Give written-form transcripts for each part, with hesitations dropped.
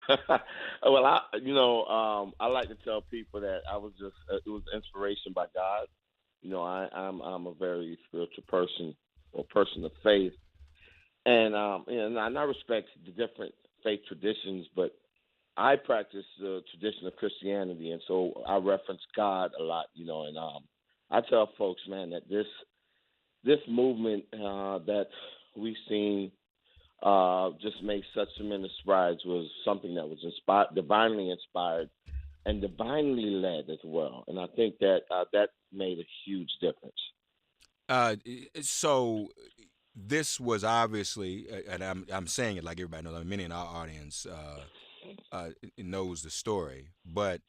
Well, I like to tell people that I was just it was inspiration by God. I'm a very spiritual person or person of faith, and I respect the different faith traditions, but I practice the tradition of Christianity, and so I reference God a lot. And I tell folks, man, that this movement that we've seen just make such tremendous strides was something that was divinely inspired, and divinely led as well. And I think that that made a huge difference. So this was obviously, and I'm saying it like everybody knows. I mean, many in our audience knows the story, but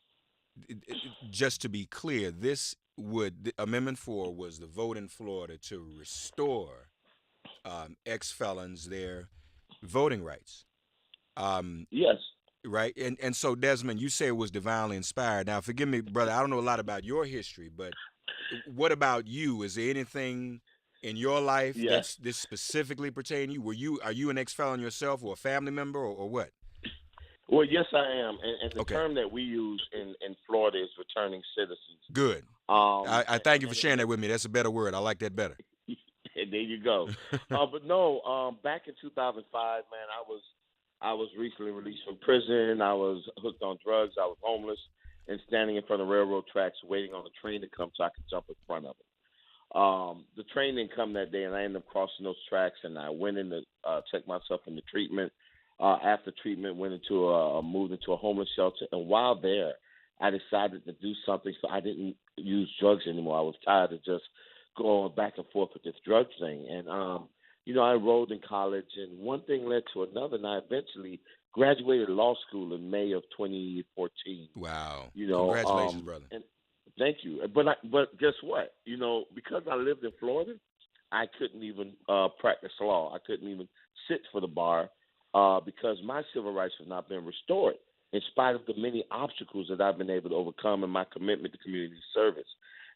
just to be clear, Amendment 4 was the vote in Florida to restore ex felons their voting rights. Um, Yes. right, and so Desmond, you say it was divinely inspired. Now, forgive me, brother, I don't know a lot about your history, but what about you? Is there anything in your life Yes. that's this specifically pertain to you? Are you an ex felon yourself, or a family member, or what? Well, yes, I am, and the Okay, term that we use in Florida is returning citizens. good. I thank you for sharing that with me. That's a better word. I like that better. And there you go. But no, back in 2005, man, I was recently released from prison. I was hooked on drugs. I was homeless and standing in front of railroad tracks waiting on the train to come so I could jump in front of it. The train didn't come that day, and I ended up crossing those tracks, and I went in to check myself into treatment. After treatment, moved into a homeless shelter, and while there, I decided to do something so I didn't use drugs anymore. I was tired of just going back and forth with this drug thing, and I enrolled in college, and one thing led to another, and I eventually graduated law school in May of 2014. Wow. You know, Congratulations, brother. and thank you. But guess what? Because I lived in Florida, I couldn't even practice law. I couldn't even sit for the bar because my civil rights have not been restored, in spite of the many obstacles that I've been able to overcome in my commitment to community service.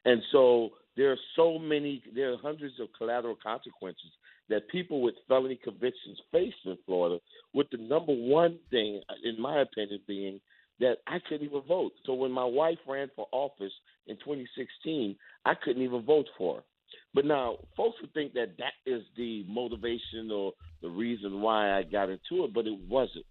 And so there are hundreds of collateral consequences that people with felony convictions face in Florida, with the number one thing, in my opinion, being that I couldn't even vote. So when my wife ran for office in 2016, I couldn't even vote for her. But now, folks would think that that is the motivation or the reason why I got into it, but it wasn't.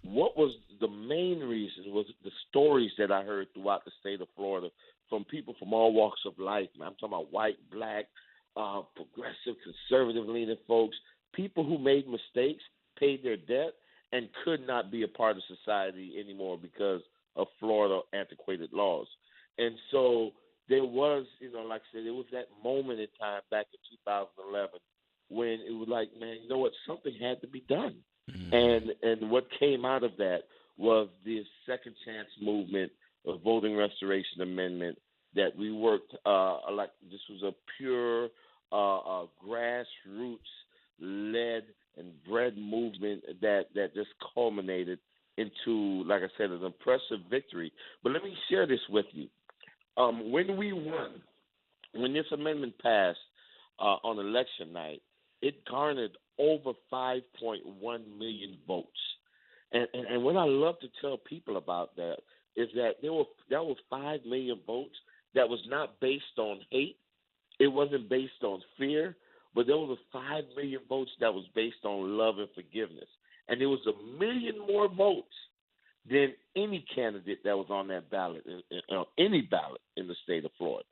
What was the main reason was the stories that I heard throughout the state of Florida from people from all walks of life. I'm talking about white, black, progressive, conservative leaning folks, people who made mistakes, paid their debt, and could not be a part of society anymore because of Florida antiquated laws. And so there was, like I said, there was that moment in time back in 2011 when it was like, man, you know what, something had to be done. Hmm. And what came out of that was the second chance movement, a voting restoration amendment that we worked like this was a pure grassroots led and bred movement that just culminated into, like I said, an impressive victory. But let me share this with you. When we won, when this amendment passed on election night, it garnered over 5.1 million votes. And what I love to tell people about that is that that was 5 million votes that was not based on hate. It wasn't based on fear, but there was 5 million votes that was based on love and forgiveness. And there was 1 million more votes than any candidate that was on that ballot, any ballot in the state of Florida.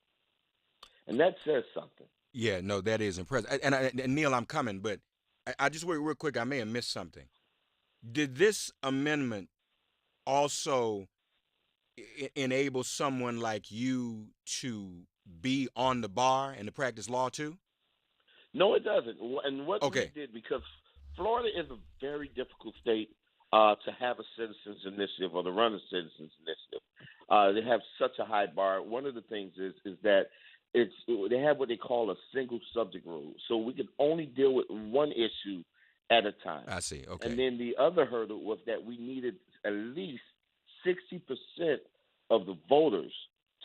And that says something. Yeah, no, that is impressive. And Neil, I'm coming, but I just wait real quick. I may have missed something. Did this amendment also enable someone like you to be on the bar and to practice law too? No, it doesn't. And what we Okay. did, because Florida is a very difficult state to have a citizens initiative or to run a citizens initiative. They have such a high bar. One of the things is that they have what they call a single subject rule, so we can only deal with one issue at a time. I see. And Okay. then the other hurdle was that we needed at least 60% of the voters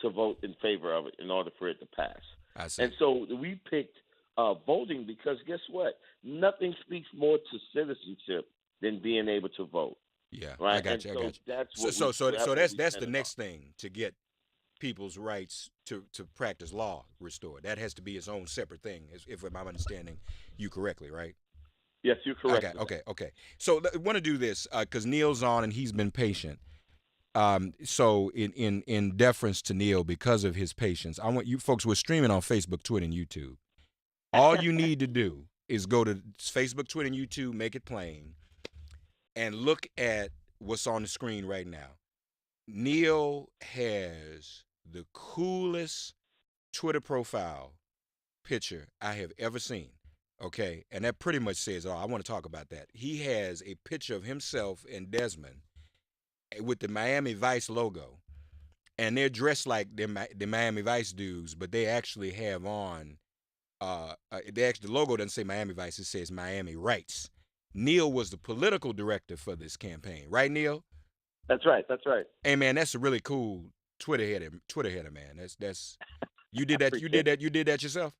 to vote in favor of it in order for it to pass. I see. And so we picked voting because guess what? Nothing speaks more to citizenship than being able to vote. Yeah, I right? got And you. I so got you. that's So what so we so that's so what that's we that's the centered on. next thing to get people's rights to practice law restored. That has to be its own separate thing, if I'm understanding you correctly, right? Yes, you're I correct got with that. okay. So I want to do this because Neil's on and he's been patient. So in deference to Neil because of his patience, I want you folks. We're streaming on Facebook, Twitter, and YouTube. All you need to do is go to Facebook, Twitter, and YouTube, make it plain, and look at what's on the screen right now. Neil has the coolest Twitter profile picture I have ever seen. Okay, and that pretty much says all. I want to talk about that. He has a picture of himself and Desmond with the Miami Vice logo, and they're dressed like the Miami Vice dudes, but they actually have on. The logo doesn't say Miami Vice; it says Miami Rights. Neil was the political director for this campaign, right, Neil? That's right. That's right. Hey man, that's a really cool Twitter header, man. That's you I did that. You appreciate did it. that. You did that yourself.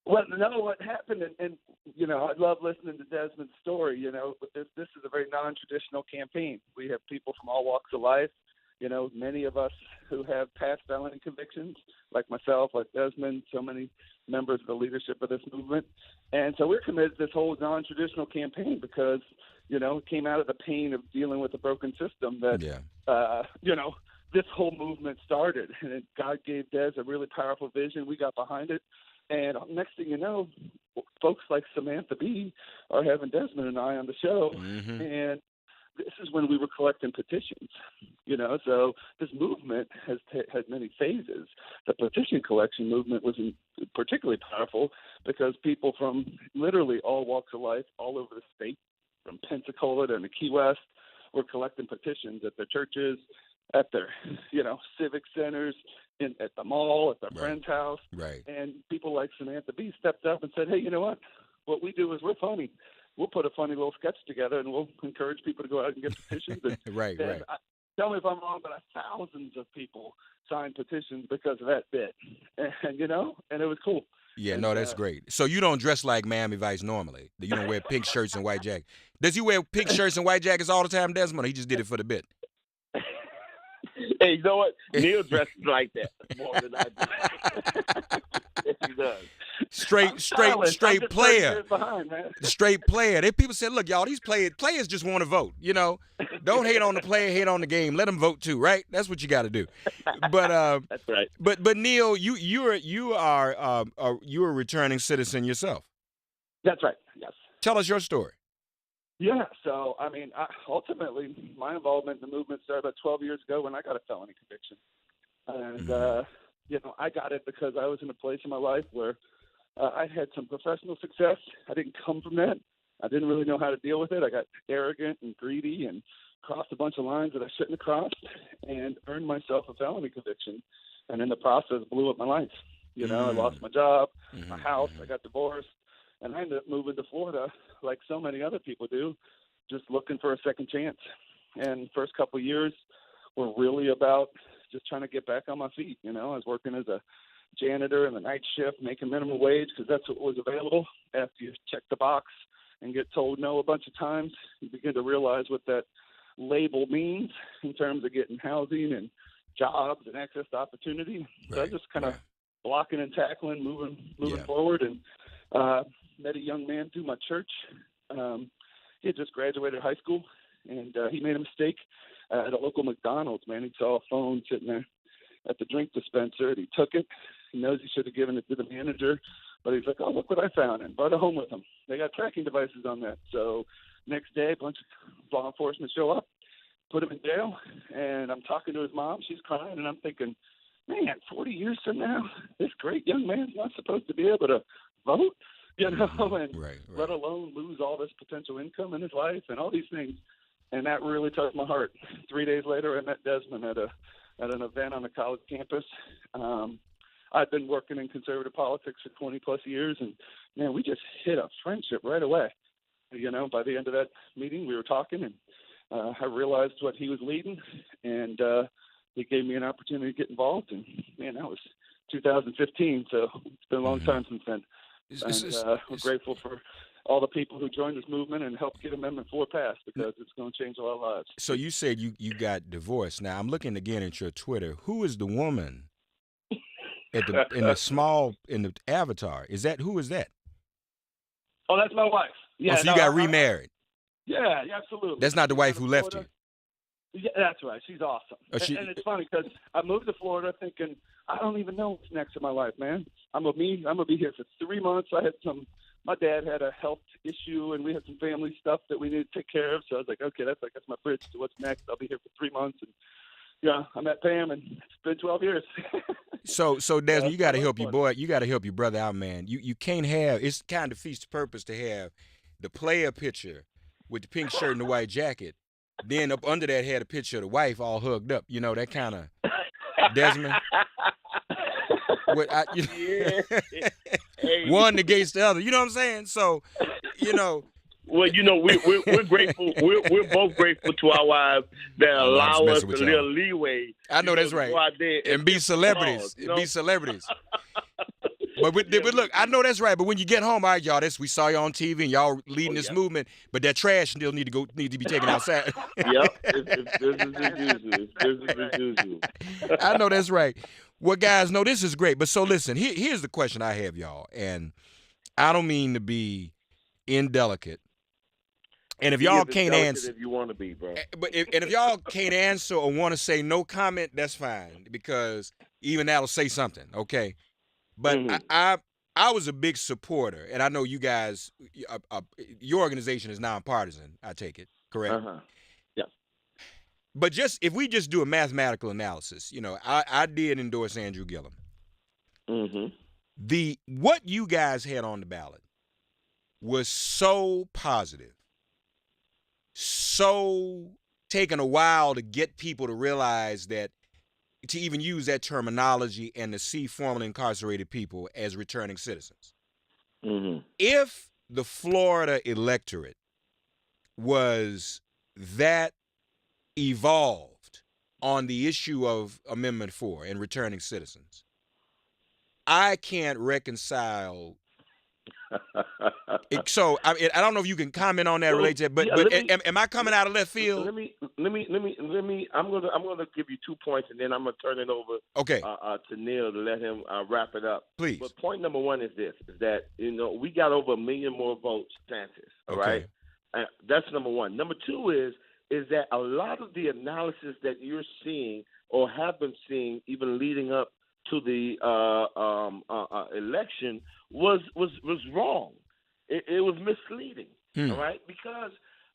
Well, no, what happened, and I love listening to Desmond's story. But this is a very non-traditional campaign. We have people from all walks of life. Many of us who have past felony convictions, like myself, like Desmond, so many members of the leadership of this movement, and so we're committed to this whole non-traditional campaign because it came out of the pain of dealing with a broken system that Yeah. this whole movement started, and God gave Des a really powerful vision. We got behind it. And next thing you know, folks like Samantha Bee are having Desmond and I on the show. Mm-hmm. And this is when we were collecting petitions, So this movement has had many phases. The petition collection movement was particularly powerful because people from literally all walks of life, all over the state, from Pensacola to the Key West, were collecting petitions at their churches, at their, civic centers, at the mall, at their friend's house. Right. And people like Samantha Bee stepped up and said, hey, you know what? What we do is we're funny. We'll put a funny little sketch together, and we'll encourage people to go out and get petitions. And, Right. tell me if I'm wrong, but thousands of people signed petitions because of that bit. And it was cool. Yeah, And, no, that's great. So you don't dress like Miami Vice normally. You don't wear pink shirts and white jackets. Does he wear pink shirts and white jackets all the time, Desmond? Or he just did it for the bit. Hey, you know what? Neil dresses like that more than I do. Yes, he does. Straight player. Behind, man. Straight player. People said, look, y'all, these players just want to vote. Don't hate on the player, hate on the game. Let them vote too, right? That's what you got to do. But that's right. But Neil, you are a returning citizen yourself. That's right. Yes. Tell us your story. Yeah, so, ultimately, my involvement in the movement started about 12 years ago when I got a felony conviction. And, I got it because I was in a place in my life where I had some professional success. I didn't come from that. I didn't really know how to deal with it. I got arrogant and greedy and crossed a bunch of lines that I shouldn't have crossed and earned myself a felony conviction. And in the process, blew up my life. I lost my job, my house, I got divorced. And I ended up moving to Florida, like so many other people do, just looking for a second chance. And first couple of years were really about just trying to get back on my feet. I was working as a janitor in the night shift, making minimum wage because that's what was available. After you check the box and get told no a bunch of times, you begin to realize what that label means in terms of getting housing and jobs and access to opportunity. Right. So I just kind of blocking and tackling, moving forward, and met a young man through my church. He had just graduated high school, and he made a mistake at a local McDonald's, man. He saw a phone sitting there at the drink dispenser, and he took it. He knows he should have given it to the manager, but he's like, oh, look what I found, and brought it home with him. They got tracking devices on that. So next day, a bunch of law enforcement show up, put him in jail, and I'm talking to his mom. She's crying, and I'm thinking, man, 40 years from now, this great young man's not supposed to be able to vote? And right. let alone lose all this potential income in his life and all these things. And that really touched my heart. 3 days later, I met Desmond at an event on the college campus. I'd been working in conservative politics for 20 plus years, and man, we just hit a friendship right away. By the end of that meeting, we were talking, and I realized what he was leading, and he gave me an opportunity to get involved. And man, that was 2015, so it's been a long time since then. And we're grateful for all the people who joined this movement and helped get Amendment 4 passed, because it's going to change a lot of lives. So you said you got divorced. Now I'm looking again at your Twitter. Who is the woman in the avatar? Who is that? Oh, that's my wife. Yeah. Oh, so you got remarried. Yeah, absolutely. That's not the wife who left you. Yeah, that's right. She's awesome. And it's funny because I moved to Florida thinking, I don't even know what's next in my life, man. I'm gonna be here for 3 months. My dad had a health issue, and we had some family stuff that we needed to take care of. So I was like, okay, that's my bridge to what's next. I'll be here for 3 months, and I met Pam, and it's been 12 years. So Desmond, you got to help your boy. You got to help your brother out, man. You can't have. It's kind of defeats the purpose to have the player picture with the pink shirt and the white jacket. Then up under that had a picture of the wife all hugged up. You know, that kind of Desmond. One negates the other. You know what I'm saying? So, Well, we're grateful. We're both grateful to our wives that allow us a little leeway. I know that's right. And be celebrities. Be celebrities. But look, I know that's right. But when you get home, all right, y'all, we saw you on TV and y'all leading this movement. But that trash still need to be taken outside. Yep, it's business as usual. I know that's right. Well, guys, no, this is great. But so listen, here's the question I have, y'all, and I don't mean to be indelicate. And if y'all can't answer, if you want to be, bro. But if y'all can't answer or want to say no comment, that's fine, because even that'll say something, okay? But I was a big supporter, and I know you guys, your organization is nonpartisan. I take it, correct? Yeah. But if we just do a mathematical analysis, I did endorse Andrew Gillum. What you guys had on the ballot was so positive, so taking a while to get people to realize that, to even use that terminology and to see formerly incarcerated people as returning citizens. If the Florida electorate was that evolved on the issue of Amendment 4 and returning citizens, I can't reconcile. So I don't know if you can comment on that related to that, but am I coming out of left field? Let me. I'm gonna give you 2 points, and then I'm gonna turn it over. Okay. To Neil to let him wrap it up. Please. But point number one is this: is that we got over 1 million more votes, chances. All right. That's number one. Number two is that a lot of the analysis that you're seeing or have been seeing, even leading up to the election, was wrong. It was misleading, all right? Because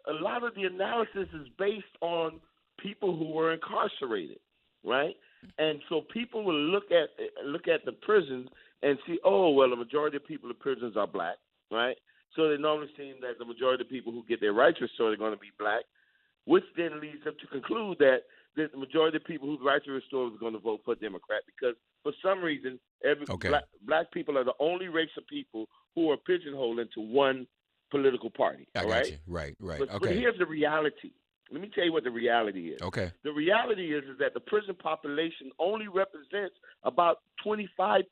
a lot of the analysis is based on people who were incarcerated, right? And so people will look at the prisons and see, oh, well, the majority of people in prisons are black, right? So they normally seem that the majority of people who get their rights restored are going to be black, which then leads them to conclude that the majority of people whose rights are restored is going to vote for Democrat, because for some reason, black people are the only race of people who are pigeonholed into one political party. I got you. Right. But here's the reality. Let me tell you what the reality is. Okay. The reality is that the prison population only represents about 25%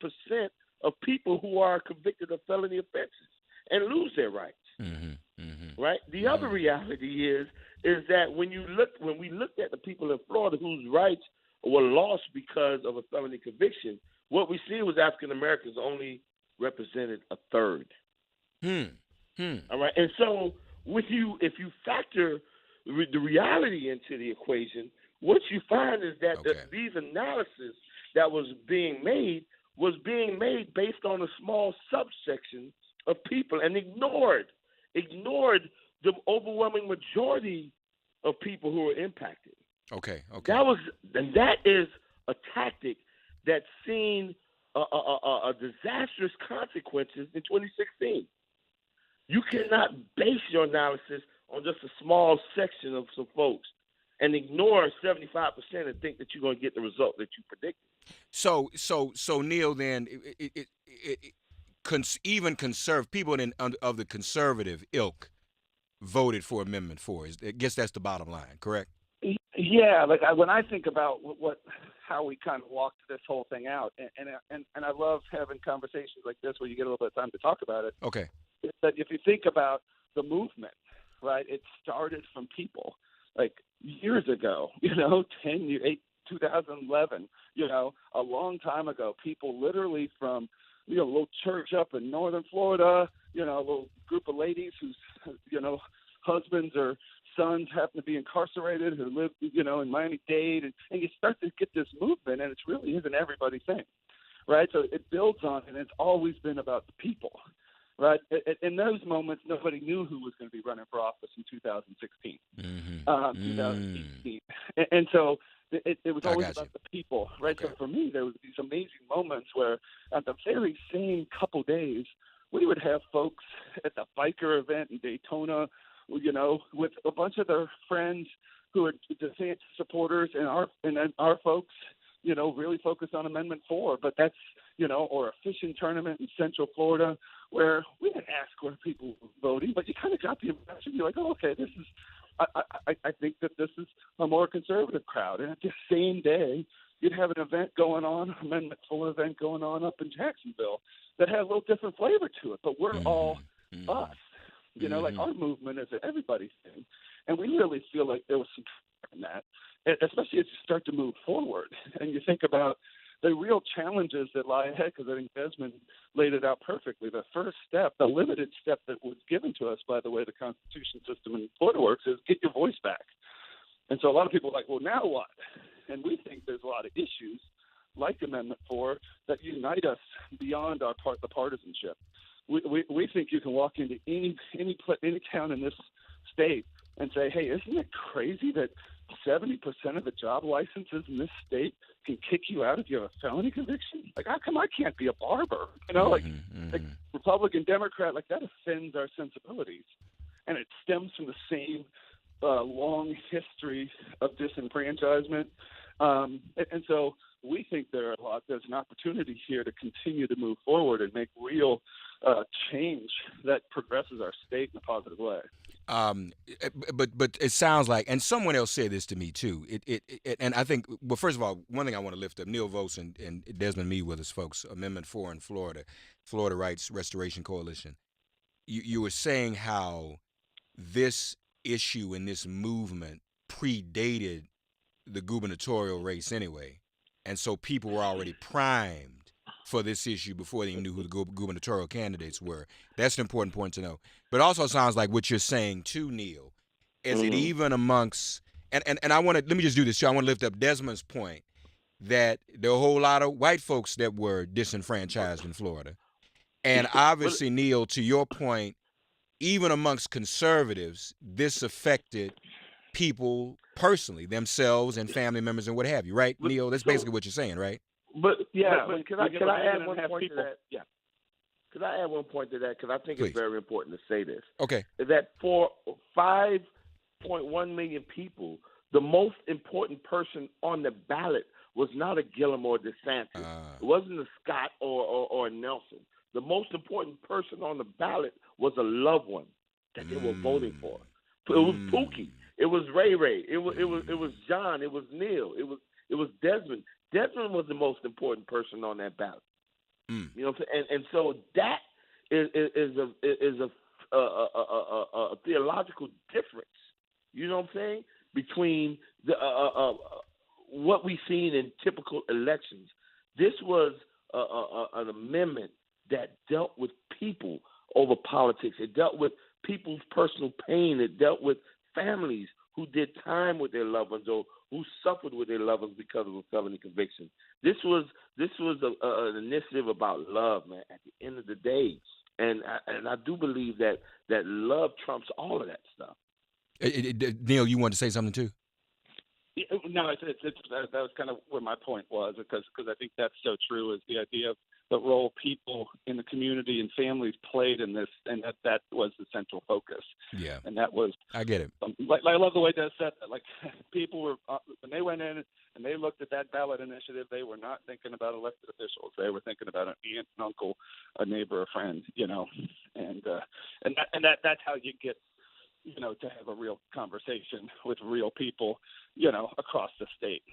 of people who are convicted of felony offenses and lose their rights. Right? The other reality is that when we looked at the people in Florida whose rights were lost because of a felony conviction, what we see was African Americans only represented a third. All right, and so if you factor the reality into the equation, what you find is that these analysis that was being made based on a small subsection of people and ignored the overwhelming majority of people who were impacted. Okay. That is a tactic that's seen a disastrous consequences in 2016. You cannot base your analysis on just a small section of some folks and ignore 75% and think that you're going to get the result that you predicted. So Neil, then even people of the conservative ilk voted for Amendment 4. I guess that's the bottom line, correct? Yeah, when I think about how we kind of walked this whole thing out, and I love having conversations like this where you get a little bit of time to talk about it. Okay. is that if you think about the movement, right, it started from people like years ago, 2011, a long time ago, people literally from, a little church up in northern Florida, a little group of ladies whose, husbands or sons happen to be incarcerated who live, in Miami-Dade, and you start to get this movement, and it really is an everybody thing, right? So it builds on, and it's always been about the people, right? In those moments, nobody knew who was going to be running for office in 2016, 2018, and so it was always about the people, right? Okay. So for me, there was these amazing moments where at the very same couple days, we would have folks at the biker event in Daytona, with a bunch of their friends who are DeSantis supporters, and then our folks, really focused on Amendment 4. But that's, or a fishing tournament in Central Florida where we didn't ask where people were voting, but you kind of got the impression, you're like, oh, okay, this is, I think that this is a more conservative crowd. And at the same day, you'd have an event going on, Amendment 4 event going on up in Jacksonville that had a little different flavor to it. But we're all us. Like our movement is an everybody thing. And we really feel like there was some truth in that, especially as you start to move forward and you think about the real challenges that lie ahead, because I think Desmond laid it out perfectly. The first step, the limited step that was given to us by the way the Constitution system in Florida works, is get your voice back. And so a lot of people are like, well, now what? And we think there's a lot of issues like Amendment 4 that unite us beyond the partisanship. We think you can walk into any town in this state and say, hey, isn't it crazy that 70% of the job licenses in this state can kick you out if you have a felony conviction? Like, how come I can't be a barber? Like Republican, Democrat, like that offends our sensibilities. And it stems from the same long history of disenfranchisement. And so we think there's an opportunity here to continue to move forward and make real change that progresses our state in a positive way. But it sounds like, and someone else said this to me too. And I think, well, first of all, one thing I want to lift up: Neil Volz and Desmond Meade with us, folks. Amendment 4 in Florida Rights Restoration Coalition. You were saying how this issue and this movement predated the gubernatorial race anyway, and so people were already primed for this issue before they even knew who the gubernatorial candidates were. That's an important point to know. But also sounds like what you're saying too, Neil, is it even amongst, and I want to, let me just do this too. I want to lift up Desmond's point that there are a whole lot of white folks that were disenfranchised in Florida. And obviously, Neil, to your point, even amongst conservatives, this affected people personally, themselves and family members and what have you, right, Neil? That's basically what you're saying, right? But can I add one point to that? Yeah. Could I add one point to that? Because I think it's very important to say this. Okay. That for 5.1 million people, the most important person on the ballot was not a Gillum or DeSantis. It wasn't a Scott or a Nelson. The most important person on the ballot was a loved one that they were voting for. It was Pookie. It was Ray Ray. It was John. It was Neil. It was Desmond. Desmond was the most important person on that ballot. You know what I'm saying? And so that is a theological difference. You know what I'm saying? Between the what we've seen in typical elections. This was an amendment that dealt with people over politics. It dealt with people's personal pain. It dealt with families who did time with their loved ones or who suffered with their loved ones because of a felony conviction. This was an initiative about love, man, at the end of the day. And I do believe that love trumps all of that stuff. Neil, you wanted to say something too? No, that was kind of where my point was, because I think that's so true, is the idea of the role people in the community and families played in this, and that was the central focus. Yeah. And that was, I get it. I love the way Des said that. Like, people were, when they went in and they looked at that ballot initiative, they were not thinking about elected officials. They were thinking about an aunt, an uncle, a neighbor, a friend, and that's how you get, to have a real conversation with real people, across the state.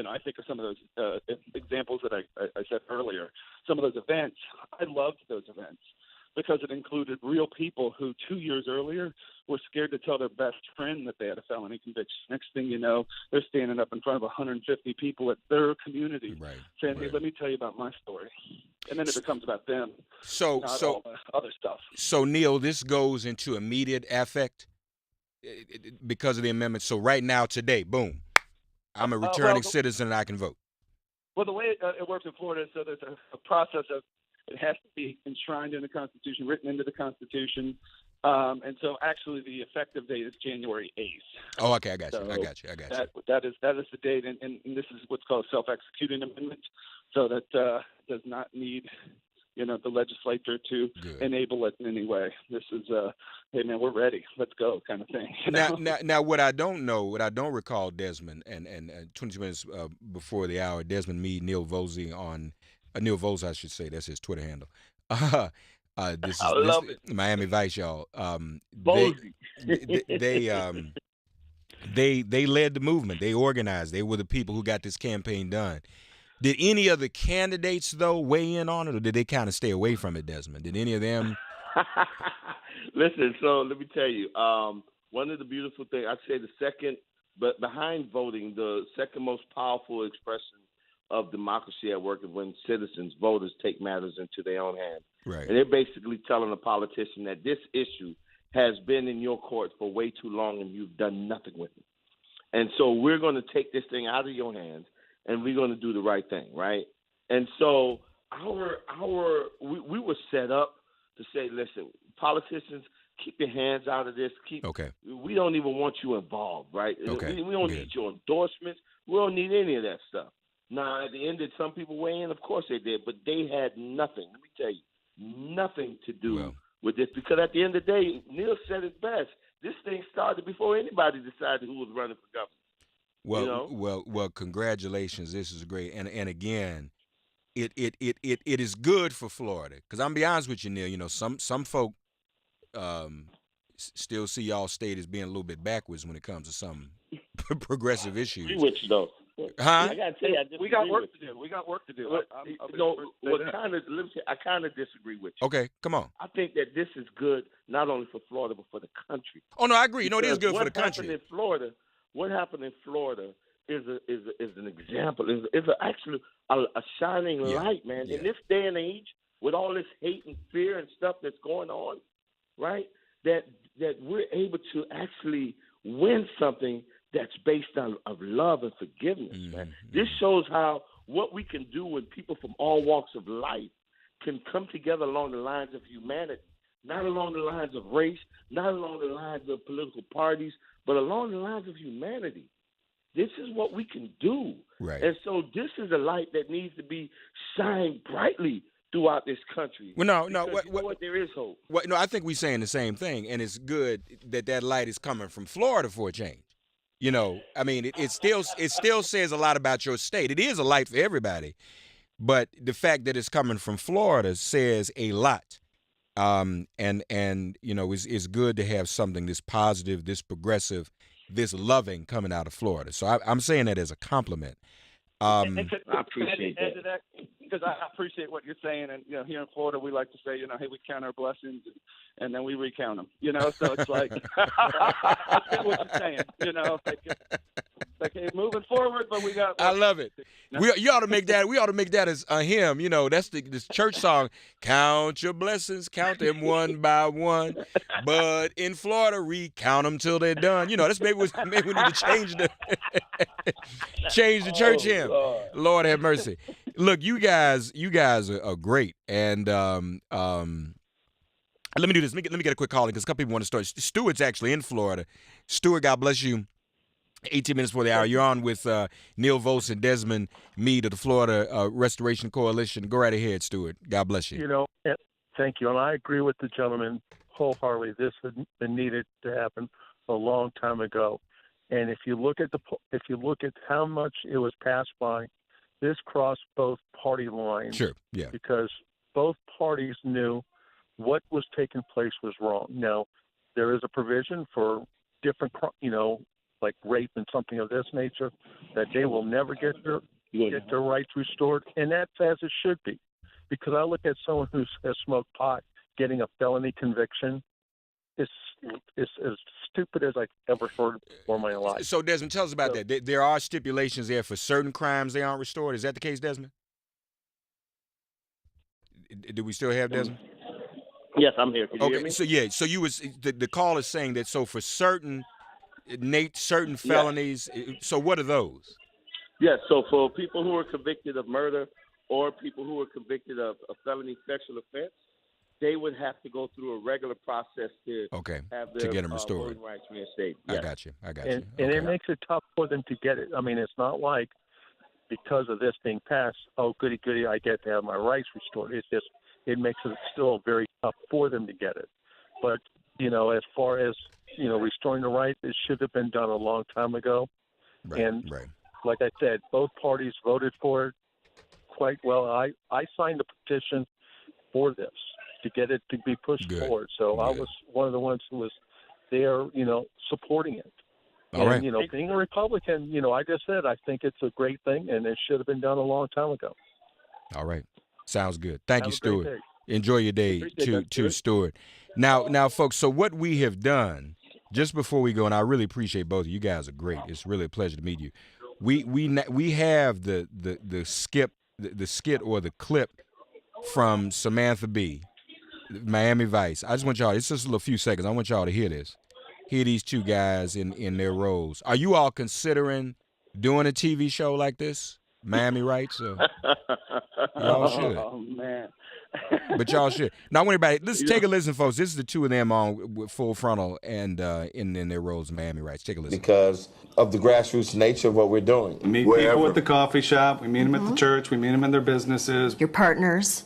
I think of some of those examples that I said earlier. Some of those events, I loved those events. because it included real people who 2 years earlier were scared to tell their best friend that they had a felony conviction. Next thing you know, they're standing up in front of 150 people at their community saying, hey, let me tell you about my story. And then it becomes about them, not all the other stuff. So, Neil, this goes into immediate effect because of the amendment. So right now, today, boom, I'm a returning citizen and I can vote. Well, the way it works in Florida is so there's a process of it has to be enshrined in the Constitution, written into the Constitution. And so actually the effective date is January 8th. Oh, okay. I got you. That is the date. And this is what's called a self-executing amendment. So that does not need, the legislature to enable it in any way. This is, hey, man, we're ready. Let's go kind of thing. Now, what I don't recall, Desmond, and 22 minutes before the hour, Desmond Meade, Neil Volz Neil Volz, I should say. That's his Twitter handle. This is Miami Vice, y'all. They led the movement. They organized. They were the people who got this campaign done. Did any of the candidates, though, weigh in on it, or did they kind of stay away from it, Desmond? Did any of them? Listen, so let me tell you, one of the beautiful things, I'd say the second, but behind voting, the second most powerful expression of democracy at work is when citizens, voters, take matters into their own hands. Right. And they're basically telling a politician that this issue has been in your court for way too long and you've done nothing with it. And so we're going to take this thing out of your hands and we're going to do the right thing, right? And so we were set up to say, listen, politicians, keep your hands out of this. We don't even want you involved, right? Okay. We don't need your endorsements. We don't need any of that stuff. Now, at the end, did some people weigh in? Of course they did, but they had nothing. Let me tell you, nothing to do with this, because at the end of the day, Neil said it best. This thing started before anybody decided who was running for governor. Well, congratulations. This is great. And again, it is good for Florida, because I'm gonna be honest with you, Neil. Some folk still see y'all state as being a little bit backwards when it comes to some progressive issues. I agree with you, though. Huh? I gotta tell you, we got work to do. I kind of disagree with you. Okay, come on. I think that this is good not only for Florida but for the country. Oh no, I agree. It is good for the country. What happened in Florida is an example. Is actually a shining light, man. Yeah. In this day and age, with all this hate and fear and stuff that's going on, right? That we're able to actually win something that's based on of love and forgiveness, man. This shows what we can do when people from all walks of life can come together along the lines of humanity, not along the lines of race, not along the lines of political parties, but along the lines of humanity. This is what we can do. Right. And so this is a light that needs to be shined brightly throughout this country. Well, there is hope. I think we're saying the same thing, and it's good that light is coming from Florida for a change. I mean, it still says a lot about your state. It is a light for everybody, but the fact that it's coming from Florida says a lot. It's good to have something this positive, this progressive, this loving coming out of Florida. So I'm saying that as a compliment. I appreciate that. Because I appreciate what you're saying, and here in Florida we like to say, hey, we count our blessings and then we recount them. So it's like I get what you're saying. Like moving forward, but we got. I love it. We ought to make that as a hymn. That's this church song. Count your blessings, count them one by one. But in Florida, recount them till they're done. That's maybe we need to change the church hymn. Lord have mercy. Look, you guys are great, and let me do this. Let me get a quick call in because a couple people want to start. Stuart's actually in Florida. Stuart, God bless you. 18 minutes before the hour. You're on with Neil Volz and Desmond Meade of the Florida Restoration Coalition. Go right ahead, Stuart. God bless you. Thank you, and I agree with the gentleman wholeheartedly. This had been needed to happen a long time ago, and if you look at how much it was passed by. This crossed both party lines. Sure, yeah. Because both parties knew what was taking place was wrong. Now, there is a provision for different, like rape and something of this nature, that they will never get their rights restored, and that's as it should be. Because I look at someone who has smoked pot, getting a felony conviction is as stupid as I've ever heard before in my life. So, Desmond, tell us about that. There are stipulations there for certain crimes they aren't restored. Is that the case, Desmond? Do we still have Desmond? Yes, I'm here. Can you hear me? So you was the call is saying that for certain felonies. So what are those? Yes, so for people who are convicted of murder or people who are convicted of a felony sexual offense, they would have to go through a regular process to have their get them restored. voting rights reinstated. Yes. I got you. And it makes it tough for them to get it. I mean, it's not like because of this being passed, oh, goody, I get to have my rights restored. It's just it makes it still very tough for them to get it. But, as far as, restoring the right, it should have been done a long time ago. Right, like I said, both parties voted for it quite well. I signed the petition for this to get it to be pushed forward. So I was one of the ones who was there, supporting it. All right. Being a Republican, I just said I think it's a great thing, and it should have been done a long time ago. All right. Sounds good. Thank you, Have a Stuart. great day. Enjoy your day, to Stuart. Now, folks, so what we have done, just before we go, and I really appreciate both of you guys are great. It's really a pleasure to meet you. We have the skit or the clip from Samantha Bee, Miami Vice. I just want y'all, it's just a few seconds. I want y'all to hear this. Hear these two guys in their roles. Are you all considering doing a TV show like this, Miami Rights? Y'all should. Oh, man. But y'all should. Now, everybody, let's take a listen, folks. This is the two of them on with Full Frontal and in their roles in Miami Rights. Take a listen. Because of the grassroots nature of what we're doing. We meet people at the coffee shop. We meet them at the church. We meet them in their businesses. Your partners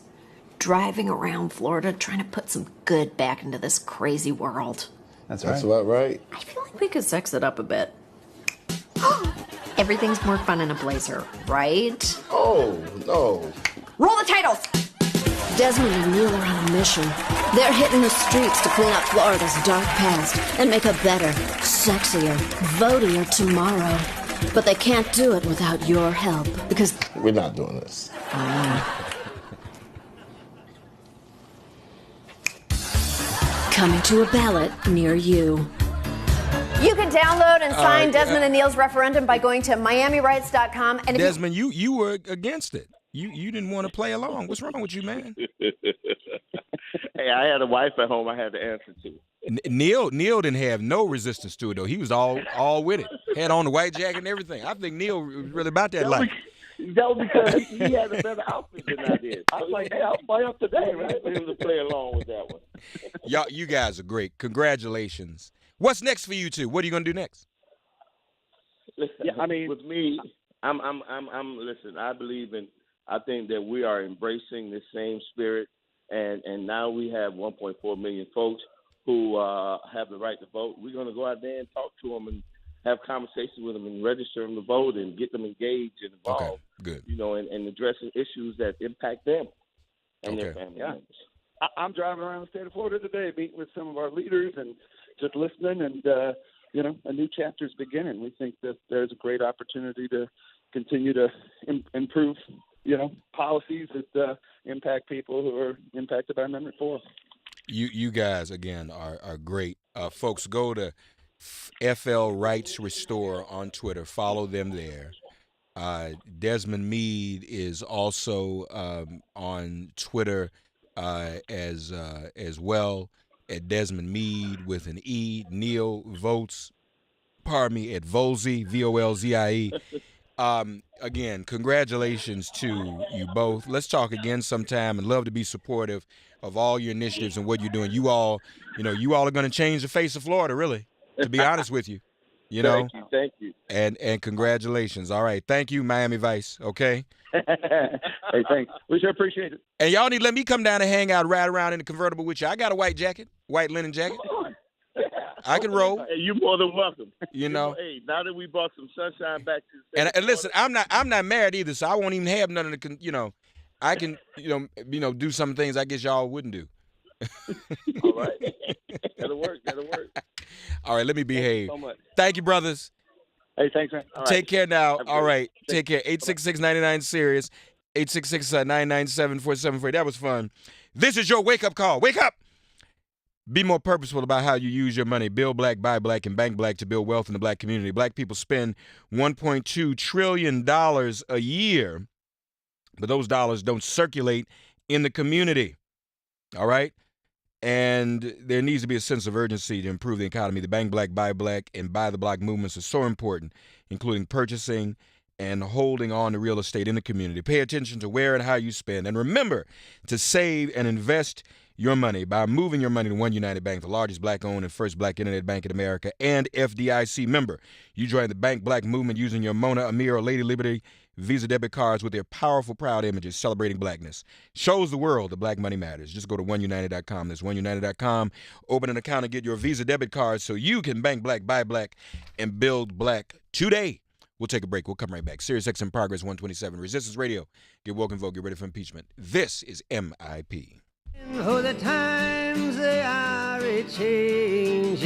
driving around Florida trying to put some good back into this crazy world. That's right. That's about right. I feel like we could sex it up a bit. Everything's more fun in a blazer, right? Oh, no. Roll the titles! Desmond and Neil are on a mission. They're hitting the streets to clean up Florida's dark past and make a better, sexier, votier tomorrow. But they can't do it without your help, because... We're not doing this. Coming to a ballot near you. You can download and sign Desmond and Neil's referendum by going to miamirights.com. And Desmond, you were against it. You didn't want to play along. What's wrong with you, man? Hey, I had a wife at home I had to answer to. Neil didn't have no resistance to it, though. He was all with it. Had on the white jacket and everything. I think Neil was really about that life. That was because he had a better outfit than I did. I was like, hey, I'll play up today, right? For him to play along with that one. You guys are great. Congratulations. What's next for you two? What are you going to do next? Listen, with me, I'm listen, I think that we are embracing the same spirit, and now we have 1.4 million folks who have the right to vote. We're going to go out there and talk to them and have conversations with them and register them to vote and get them engaged and involved. Okay, good. And addressing issues that impact them and their family members. I'm driving around the state of Florida today, meeting with some of our leaders and just listening, and a new chapter is beginning. We think that there's a great opportunity to continue to improve policies that impact people who are impacted by Amendment 4. You guys, again, are great. Folks, go to FL Rights Restore on Twitter. Follow them there. Desmond Meade is also on Twitter as well, at Desmond Meade with an E. Neil Volz, at Volzie, Volzie. Again, congratulations to you both. Let's talk again sometime, and love to be supportive of all your initiatives and what you're doing. You all are going to change the face of Florida, really, to be honest with you. Thank you. And congratulations. All right. Thank you, Miami Vice. Okay. Hey, thanks. We sure appreciate it. And y'all need to let me come down and hang out, ride around in the convertible with you. I got a white jacket, white linen jacket. I can roll. Hey, you're more than welcome. Hey, now that we brought some sunshine back to the state and listen, I'm not married either, so I won't even have none of the. I can do some things I guess y'all wouldn't do. All right, that'll work. All right, let me behave. Thank you so much. Thank you, brothers. Hey, thanks, man. Take care now. All right, take care. 866-99-SIRIUS, 866-997-4748. That was fun. This is your wake-up call. Wake up! Be more purposeful about how you use your money. Build black, buy black, and bank black to build wealth in the black community. Black people spend $1.2 trillion a year, but those dollars don't circulate in the community. All right? And there needs to be a sense of urgency to improve the economy. The Bank Black, Buy Black, and Buy the Block movements are so important, including purchasing and holding on to real estate in the community. Pay attention to where and how you spend. And remember to save and invest your money by moving your money to One United Bank, the largest black-owned and first black internet bank in America, and FDIC member. You join the Bank Black movement using your Mona, Amir, or Lady Liberty Visa debit cards with their powerful, proud images celebrating blackness. Shows the world that black money matters. Just go to oneunited.com. That's oneunited.com. Open an account and get your Visa debit card so you can bank black, buy black, and build black today. We'll take a break. We'll come right back. Sirius XM Progress 127. Resistance Radio. Get woke and vote. Get ready for impeachment. This is MIP. Oh, the times they are a-changing.